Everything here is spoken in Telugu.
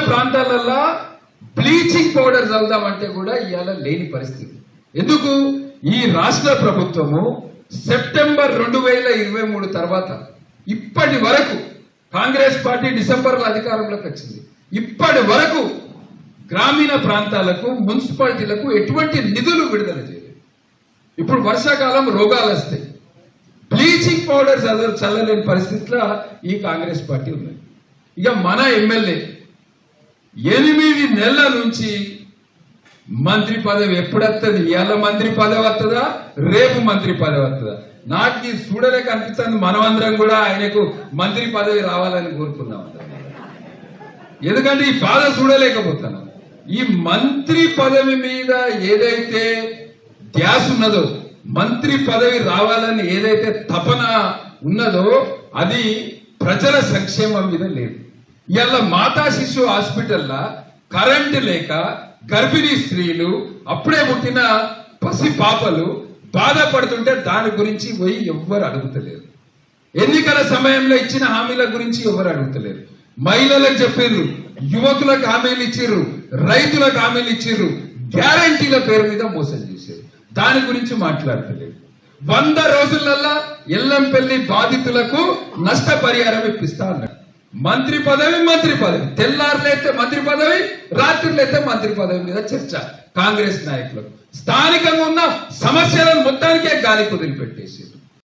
ప్రాంతాలలో బ్లీచింగ్ పౌడర్ చల్దామంటే కూడా ఇవాళ లేని పరిస్థితి. ఎందుకు? ఈ రాష్ట్ర ప్రభుత్వము సెప్టెంబర్ 2023 తర్వాత ఇప్పటి వరకు, కాంగ్రెస్ పార్టీ డిసెంబర్లో అధికారంలోకి వచ్చింది, ఇప్పటి వరకు గ్రామీణ ప్రాంతాలకు మున్సిపాలిటీలకు ఎటువంటి నిధులు విడుదల చేయలేదు. ఇప్పుడు వర్షాకాలం రోగాలు వస్తాయి, బ్లీచింగ్ పౌడర్ చల్లలేని పరిస్థితిలో ఈ కాంగ్రెస్ పార్టీ ఉన్నది. ఇక మన ఎమ్మెల్యే 8 నెలల నుంచి మంత్రి పదవి ఎప్పుడు వస్తుంది, ఇవాళ మంత్రి పదవి వస్తుందా, రేపు మంత్రి పదవి వస్తుందా? నాకు ఇది చూడలేక అనిపిస్తుంది. మనమందరం కూడా ఆయనకు మంత్రి పదవి రావాలని కోరుకున్నాం. ఎందుకంటే ఈ బాధ చూడలేకపోతున్నాం. ఈ మంత్రి పదవి మీద ఏదైతే ధ్యాస ఉన్నదో, మంత్రి పదవి రావాలని ఏదైతే తపన ఉన్నదో, అది ప్రజల సంక్షేమం మీద లేదు. ఇవాళ మాతా శిశు హాస్పిటల్లో కరెంటు లేక గర్భిణీ స్త్రీలు, అప్పుడే పుట్టిన పసి పాపలు బాధపడుతుంటే దాని గురించి పోయి ఎవ్వరు అడుగుతలేరు. ఎన్నికల సమయంలో ఇచ్చిన హామీల గురించి ఎవరు అడుగుతలేరు. మహిళలకు చెప్పిర్రు, యువకులకు హామీలు ఇచ్చిర్రు, రైతులకు హామీలు ఇచ్చిర్రు, గ్యారంటీల పేరు మీద మోసం చేశారు. దాని గురించి మాట్లాడతలేదు. 100 రోజులల్లా ఎల్లంపల్లి బాధితులకు నష్టపరిహారం ఇప్పిస్తా అన్నాడు. మంత్రి పదవి తెల్లారులైతే మంత్రి పదవి, రాత్రులైతే మంత్రి పదవి మీద చర్చ కాంగ్రెస్ నాయకులకు. స్థానికంగా ఉన్న సమస్యలను మొత్తానికే గాలి కుదిలిపెట్టేసి